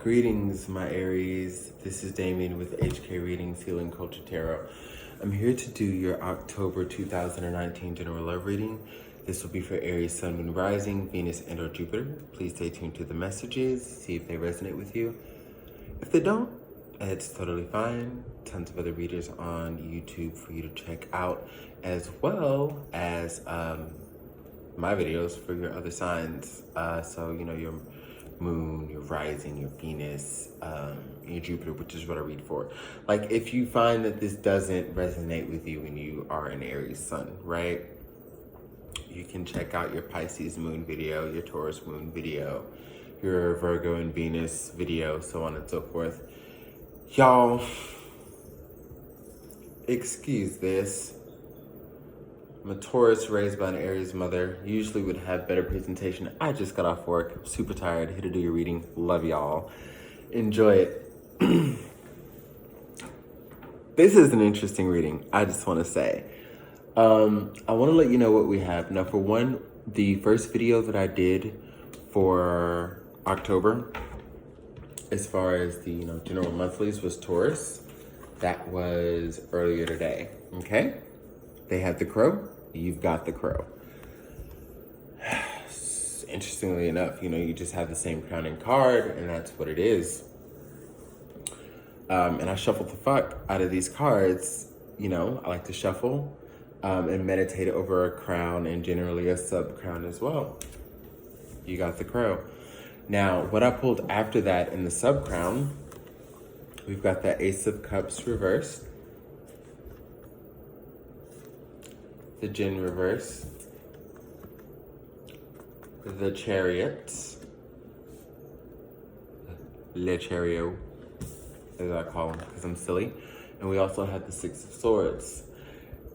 Greetings, my Aries. This is Damien with HK Readings, Healing Culture Tarot. I'm here to do your October 2019 general love reading. This will be for Aries, Sun, Moon, Rising, Venus, and or Jupiter. Please stay tuned to the messages, see if they resonate with you. If they don't, it's totally fine. Tons of other readers on YouTube for you to check out, as well as my videos for your other signs. So, you know, your Moon, your Rising, your Venus, your Jupiter, which is what I read for. Like, if you find that this doesn't resonate with you and you are an Aries Sun, right? You can check out your Pisces Moon video, your Taurus Moon video, your Virgo and Venus video, so on and so forth. Y'all, excuse this. I'm a Taurus raised by an Aries mother. Usually would have better presentation. I just got off work. I'm super tired. Here to do your reading. Love y'all. Enjoy it. This is an interesting reading, I just want to say. I want to let you know what we have. Now, for one, the first video that I did for October, as far as the general monthlies, was Taurus. That was earlier today, okay? They had the crow, you've got the crow. Interestingly enough, you just have the same crowning card, and that's what it is. And I shuffled the fuck out of these cards. I like to shuffle and meditate over a crown and generally a sub-crown as well. You got the crow. Now, what I pulled after that in the sub-crown, we've got the Ace of Cups reversed, the Djinn reverse, the Chariot, Le Chariot, as I call them because I'm silly, and we also have the Six of Swords.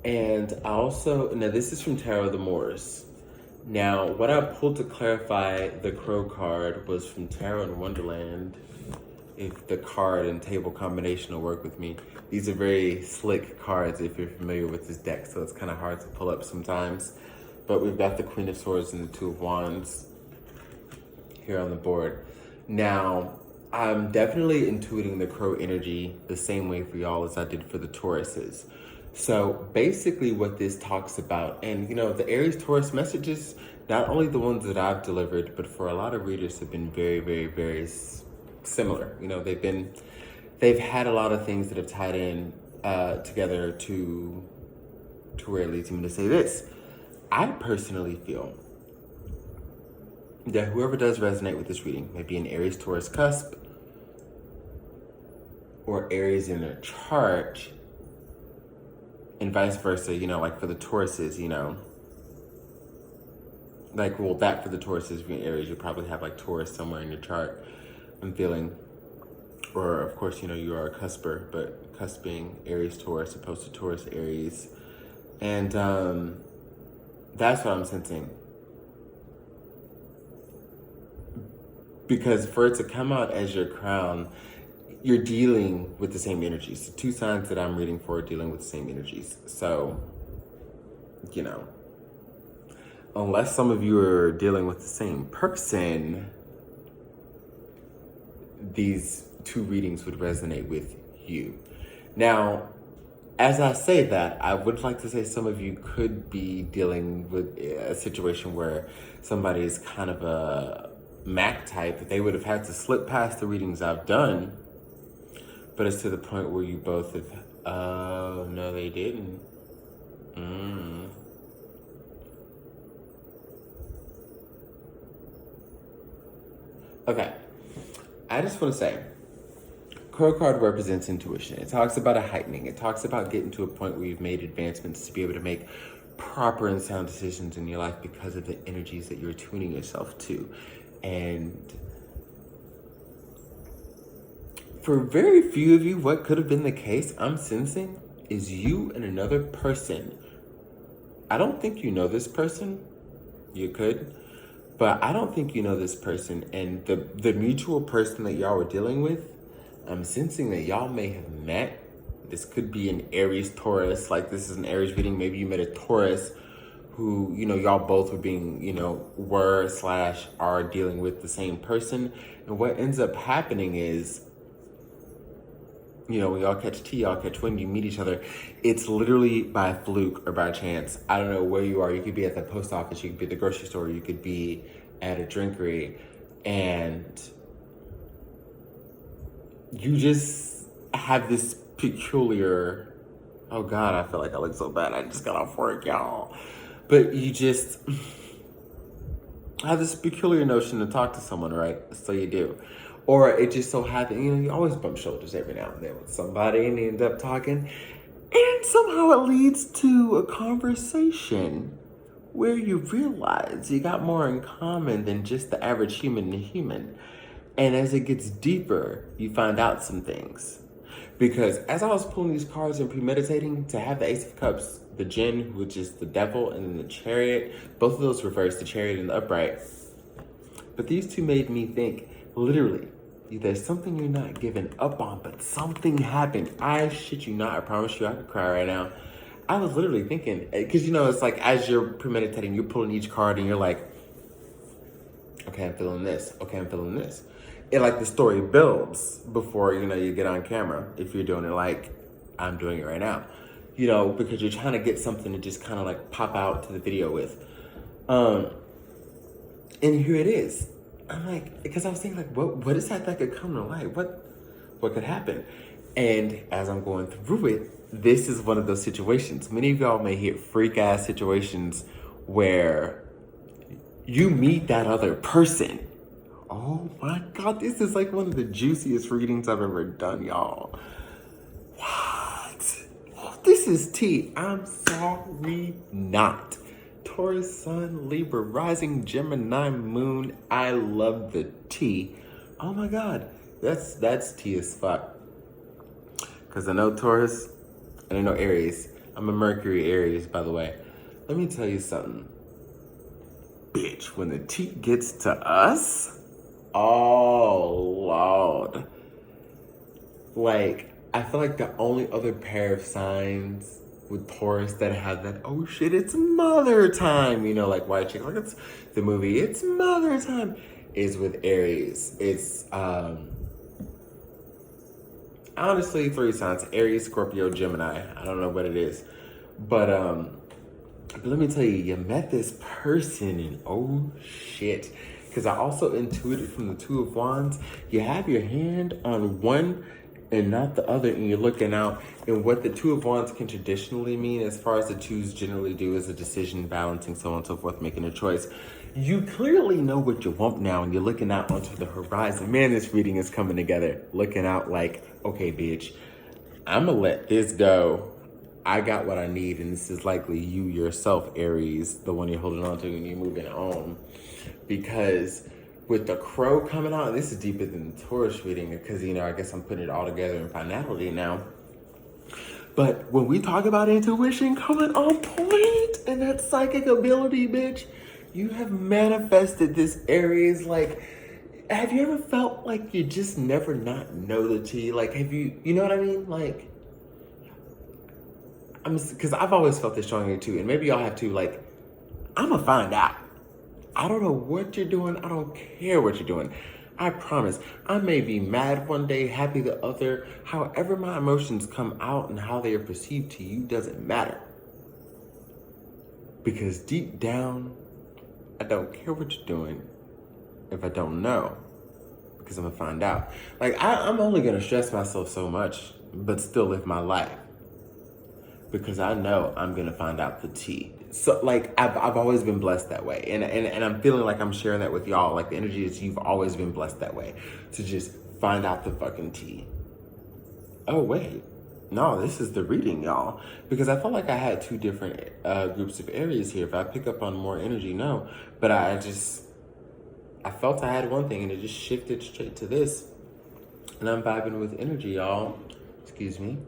And I also, now this is from Tarot of the Moors. Now, what I pulled to clarify the Crow card was from Tarot in Wonderland. If the card and table combination will work with me. These are very slick cards if you're familiar with this deck, so it's kind of hard to pull up sometimes. But we've got the Queen of Swords and the Two of Wands here on the board. Now, I'm definitely intuiting the Crow energy the same way for y'all as I did for the Tauruses. So basically what this talks about, and the Aries Taurus messages, not only the ones that I've delivered, but for a lot of readers have been very, very, very similar. They've had a lot of things that have tied in together to where it leads me to say this. I personally feel that whoever does resonate with this reading may be an Aries Taurus cusp or Aries in their chart, and vice versa, like for the Tauruses, that for the Tauruses, being Aries, you probably have like Taurus somewhere in your chart, I'm feeling. Or of course, you are a cusper, but cusp being Aries Taurus opposed to Taurus Aries. And that's what I'm sensing. Because for it to come out as your crown, you're dealing with the same energies. The two signs that I'm reading for are dealing with the same energies. So, unless some of you are dealing with the same person, these two readings would resonate with you. Now, as I say that, I would like to say some of you could be dealing with a situation where somebody is kind of a Mac type. They would have had to slip past the readings I've done, but it's to the point where you both have, oh, no, they didn't. Okay. I just want to say, Crow card represents intuition. It talks about a heightening. It talks about getting to a point where you've made advancements to be able to make proper and sound decisions in your life because of the energies that you're tuning yourself to. And for very few of you, what could have been the case, I'm sensing, is you and another person. I don't think you know this person. You could. But I don't think you know this person, and the mutual person that y'all were dealing with, I'm sensing that y'all may have met. This could be an Aries Taurus, like this is an Aries reading. Maybe you met a Taurus who, you know, y'all both were being, you know, were/are dealing with the same person. And what ends up happening is, you know, when y'all catch tea, y'all catch wind, you meet each other. It's literally by fluke or by chance. I don't know where you are. You could be at the post office, you could be at the grocery store, you could be at a drinkery, and you just have this peculiar, oh God, I feel like I look so bad. I just got off work, y'all. But you just have this peculiar notion to talk to someone, right? So you do. Or it just so happens, you know, you always bump shoulders every now and then with somebody and you end up talking. And somehow it leads to a conversation where you realize you got more in common than just the average human to human. And as it gets deeper, you find out some things. Because as I was pulling these cards and premeditating, to have the Ace of Cups, the Jinn, which is the devil, and then the Chariot, both of those reverse, the Chariot and the Upright. But these two made me think, literally, there's something you're not giving up on, but something happened. I shit you not, I promise you, I could cry right now. I was literally thinking, because you know, it's like as you're premeditating, you're pulling each card and you're like, okay, I'm feeling this. Okay, I'm feeling this. It like the story builds before, you know, you get on camera. If you're doing it like I'm doing it right now, you know, because you're trying to get something to just kind of like pop out to the video with. And here it is. I'm like, because I was thinking like, what is that could come to light? What could happen? And as I'm going through it, this is one of those situations. Many of y'all may hit freak ass situations where you meet that other person. Oh my God, this is like one of the juiciest readings I've ever done, y'all. What? Oh, this is tea. I'm sorry not. Taurus, Sun, Libra, Rising, Gemini, Moon. I love the tea. Oh my God, that's tea as fuck. Because I know Taurus and I know Aries. I'm a Mercury Aries, by the way. Let me tell you something. Bitch, when the tea gets to us, oh Lord. Like, I feel like the only other pair of signs with Taurus that have that, oh shit, it's mother time, you know, like White Chick, like it's the movie, it's mother time, is with Aries. It's, honestly, 3 signs, Aries, Scorpio, Gemini. I don't know what it is. But let me tell you, you met this person and oh shit. Because I also intuited from the Two of Wands, you have your hand on one and not the other, and you're looking out. And what the Two of Wands can traditionally mean, as far as the twos generally do, is a decision, balancing, so on and so forth, making a choice. You clearly know what you want now, and you're looking out onto the horizon. Man, this reading is coming together. Looking out like, okay, bitch, I'm gonna let this go. I got what I need, and this is likely you yourself, Aries, the one you're holding on to and you're moving on. Because with the crow coming out, this is deeper than the Taurus reading, because, you know, I guess I'm putting it all together in finality now. But when we talk about intuition coming on point and that psychic ability, bitch, you have manifested this Aries. Like, have you ever felt like you just never not know the tea? Like, have you know what I mean? Like, because I've always felt this strongly too, and maybe y'all have too. Like, I'm gonna find out. I don't know what you're doing. I don't care what you're doing. I promise. I may be mad one day, happy the other. However my emotions come out and how they are perceived to you doesn't matter. Because deep down, I don't care what you're doing if I don't know. Because I'm gonna find out. Like, I'm only gonna stress myself so much, but still live my life. Because I know I'm gonna find out the tea. So like I've always been blessed that way, and I'm feeling like I'm sharing that with y'all. Like the energy is you've always been blessed that way to just find out the fucking tea. Oh wait, no, this is the reading, y'all, because I felt like I had 2 different groups of Aries here. If I pick up on more energy, no, but I felt I had one thing and it just shifted straight to this, and I'm vibing with energy, y'all. Excuse me.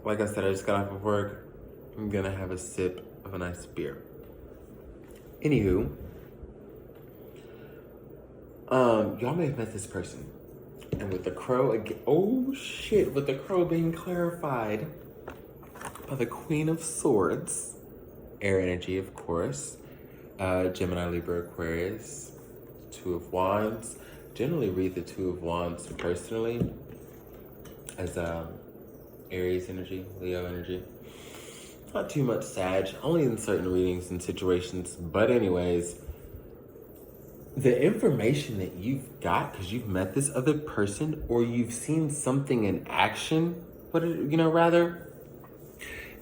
Like I said, I just got off of work. I'm gonna have a sip of a nice beer. Anywho, y'all may have met this person. And with the crow, again, oh shit, with the crow being clarified, by the Queen of Swords, air energy, of course, Gemini, Libra, Aquarius, Two of Wands. Generally read the Two of Wands personally as Aries energy, Leo energy. Not too much Sag, only in certain readings and situations. But anyways, the information that you've got, because you've met this other person or you've seen something in action,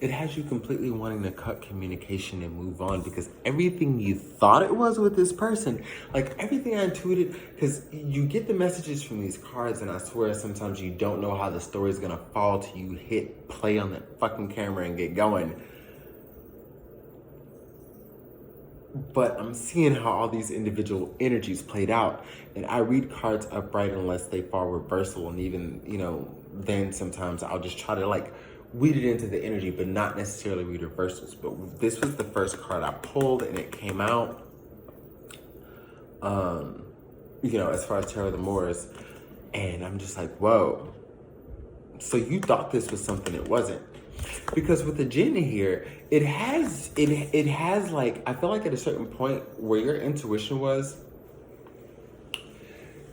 it has you completely wanting to cut communication and move on, because everything you thought it was with this person, like everything I intuited, because you get the messages from these cards and I swear sometimes you don't know how the story's gonna fall till you hit play on that fucking camera and get going. But I'm seeing how all these individual energies played out. And I read cards upright unless they fall reversal. And even, then sometimes I'll just try to like weed it into the energy, but not necessarily read reversals. But this was the first card I pulled and it came out, as far as Tarot of the Moors. And I'm just like, whoa. So you thought this was something it wasn't. Because with the Jinn here, it has like, I feel like at a certain point where your intuition was,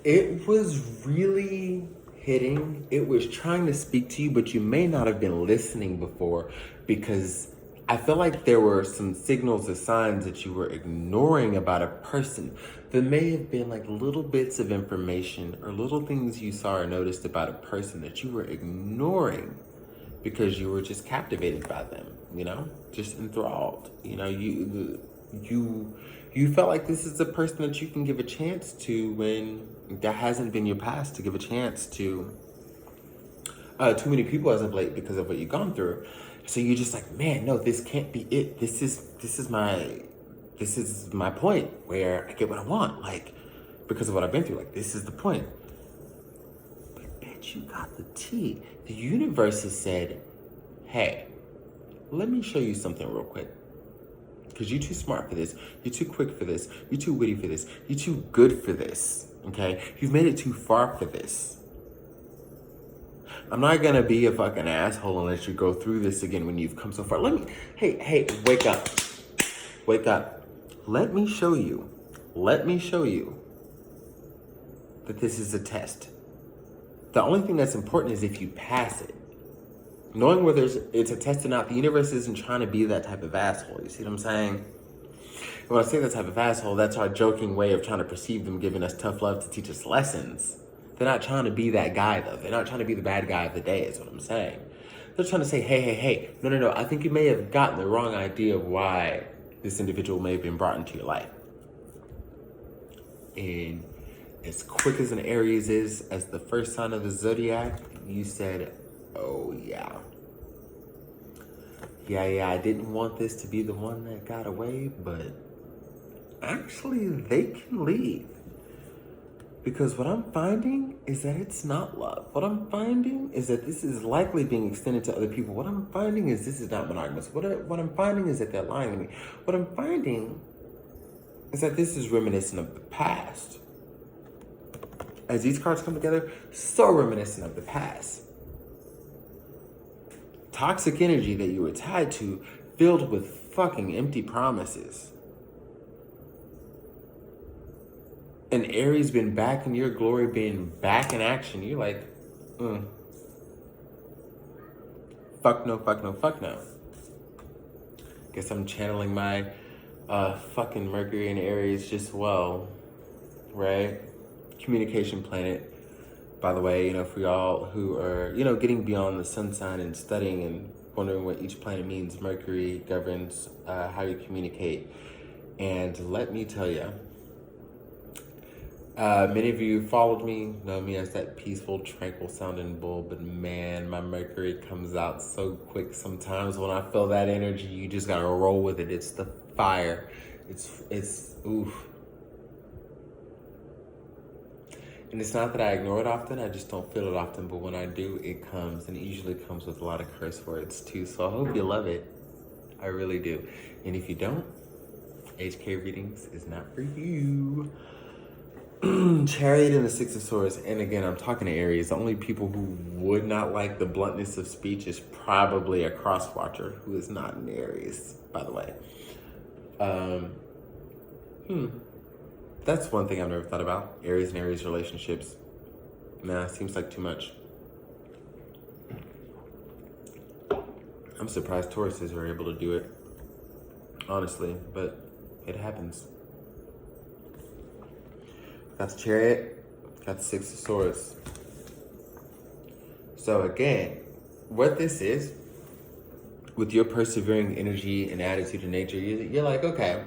it was really hitting. It was trying to speak to you, but you may not have been listening before, because I feel like there were some signals or signs that you were ignoring about a person. There may have been like little bits of information or little things you saw or noticed about a person that you were ignoring because you were just captivated by them, just enthralled. You felt like this is a person that you can give a chance to when that hasn't been your past, to give a chance to too many people as of late because of what you've gone through. So you're just like, man, no, this can't be it. This is my point where I get what I want, like, because of what I've been through. Like, this is the point. But bitch, you got the tea. The universe has said, hey, let me show you something real quick. Because you're too smart for this. You're too quick for this. You're too witty for this. You're too good for this. Okay? You've made it too far for this. I'm not gonna be a fucking asshole and let you go through this again when you've come so far. Hey, wake up. Wake up. Let me show you that this is a test. The only thing that's important is if you pass it. Knowing whether it's a test or not, the universe isn't trying to be that type of asshole. You see what I'm saying? And when I say that type of asshole, that's our joking way of trying to perceive them giving us tough love to teach us lessons. They're not trying to be that guy, though. They're not trying to be the bad guy of the day, is what I'm saying. They're trying to say, hey, no. I think you may have gotten the wrong idea of why this individual may have been brought into your life. And as quick as an Aries is, as the first sign of the zodiac, you said, oh, yeah. Yeah, I didn't want this to be the one that got away, but actually they can leave. Because what I'm finding is that it's not love. What I'm finding is that this is likely being extended to other people. What I'm finding is this is not monogamous. What I'm finding is that they're lying to me. What I'm finding is that this is reminiscent of the past. As these cards come together, so reminiscent of the past. Toxic energy that you were tied to, filled with fucking empty promises. And Aries been back in your glory, being back in action. You're like, fuck no. Guess I'm channeling my fucking Mercury and Aries just well, right? Communication planet. By the way, for y'all who are, getting beyond the sun sign and studying and wondering what each planet means, Mercury governs how you communicate. And let me tell you, many of you followed me, know me as that peaceful, tranquil sounding bull, but man, my Mercury comes out so quick sometimes. When I feel that energy, you just gotta roll with it. It's the fire. It's oof. And it's not that I ignore it often, I just don't feel it often, but when I do, it comes, and it usually comes with a lot of curse words too, so I hope you love it. I really do. And if you don't, HK Readings is not for you. Chariot and the Six of Swords, and again, I'm talking to Aries. The only people who would not like the bluntness of speech is probably a cross watcher who is not an Aries, by the way. That's one thing I've never thought about. Aries and Aries relationships. Nah, seems like too much. I'm surprised Tauruses are able to do it, honestly, but it happens. Got the Chariot, got the Six of Swords. So again, what this is, with your persevering energy and attitude and nature, you're like, okay,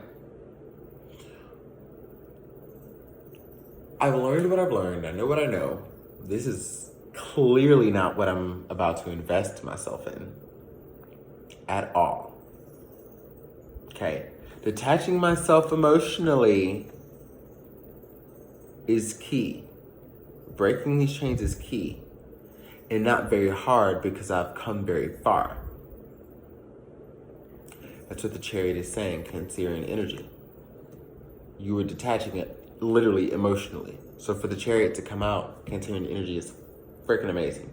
I've learned what I've learned. I know what I know. This is clearly not what I'm about to invest myself in at all. Okay. Detaching myself emotionally is key. Breaking these chains is key. And not very hard because I've come very far. That's what the Chariot is saying, Cancerian energy. You were detaching it literally emotionally. So for the Chariot to come out, Cancerian energy is freaking amazing.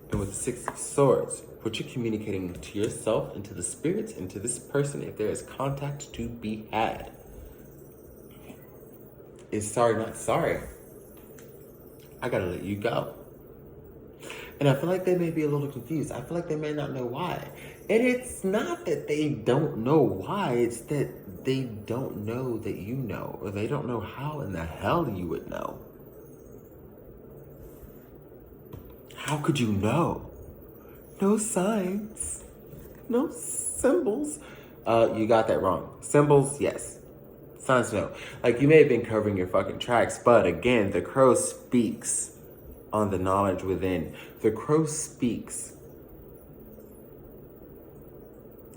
And with the Six of Swords, what you're communicating to yourself and to the spirits and to this person, if there is contact to be had, is sorry, not sorry. I gotta let you go. And I feel like they may be a little confused. I feel like they may not know why. And it's not that they don't know why, it's that they don't know that you know, or they don't know how in the hell you would know. How could you know? No signs, no symbols. You got that wrong. Symbols, yes. Signs, no. Like, you may have been covering your fucking tracks, but again, the crow speaks on the knowledge within. The crow speaks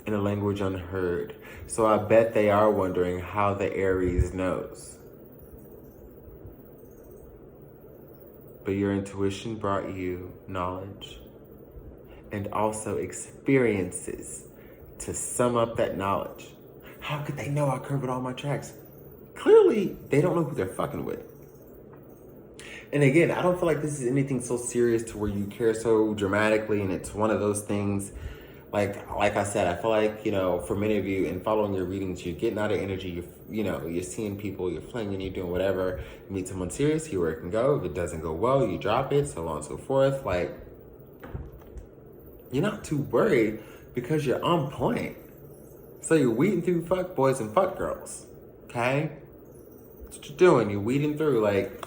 in a language unheard. So I bet they are wondering how the Aries knows. But your intuition brought you knowledge and also experiences to sum up that knowledge. How could they know I covered all my tracks? Clearly, they don't know who they're fucking with. And again, I don't feel like this is anything so serious to where you care so dramatically, and it's one of those things, like I said, I feel like, you know, for many of you in following your readings, you're getting out of energy, you're seeing people, you're flinging, you're doing whatever, you meet someone serious, see where it can go. If it doesn't go well, you drop it, so on and so forth. Like, you're not too worried because you're on point. So you're weeding through fuck boys and fuck girls, okay? That's what you're doing. You're weeding through, like,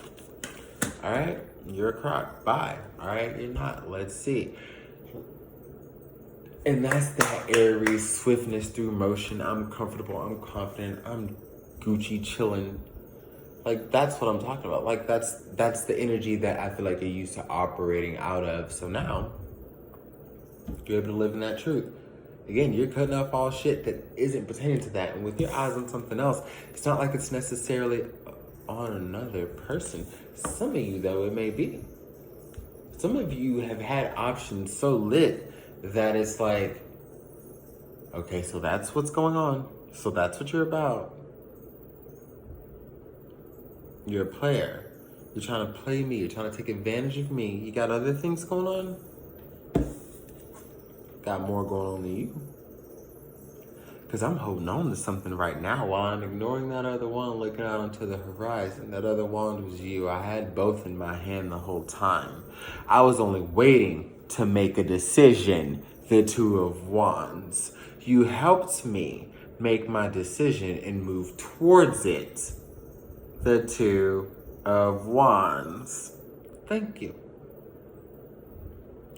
all right, you're a crock, bye. All right, you're not, let's see. And that's that Aries swiftness through motion. I'm comfortable, I'm confident, I'm Gucci chilling. Like, that's what I'm talking about. Like, that's the energy that I feel like you're used to operating out of. So now, you're able to live in that truth. Again, you're cutting off all shit that isn't pertaining to that. And with your eyes on something else, it's not like it's necessarily on another person. Some of you, though, it may be. Some of you have had options so lit that it's like, okay, so that's what's going on. So that's what you're about. You're a player. You're trying to play me. You're trying to take advantage of me. You got other things going on? Got more going on than you. Because I'm holding on to something right now while I'm ignoring that other one, looking out onto the horizon. That other wand was you. I had both in my hand the whole time. I was only waiting to make a decision, the Two of Wands. You helped me make my decision and move towards it, the Two of Wands. Thank you.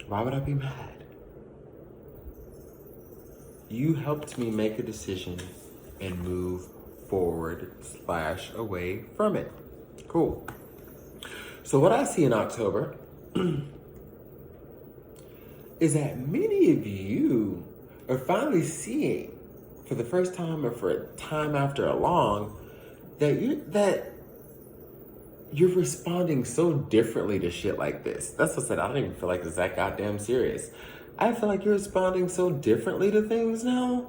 Why would I be mad? You helped me make a decision and move forward / away from it. Cool. So what I see in October is that many of you are finally seeing for the first time or for a time after a long that you're responding so differently to shit like this. That's what I said. I don't even feel like it's that goddamn serious. I feel like you're responding so differently to things now.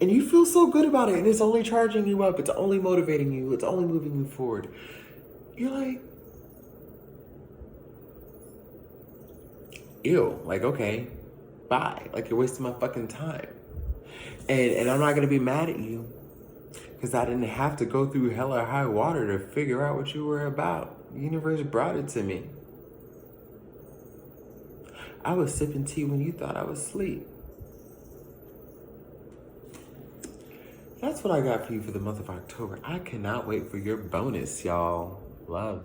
And you feel so good about it. And it's only charging you up. It's only motivating you. It's only moving you forward. you're like, ew, like, okay, bye. Like, you're wasting my fucking time. And I'm not gonna be mad at you because I didn't have to go through hell or high water to figure out what you were about. The universe brought it to me. I was sipping tea when you thought I was asleep. That's what I got for you for the month of October. I cannot wait for your bonus, y'all. Love.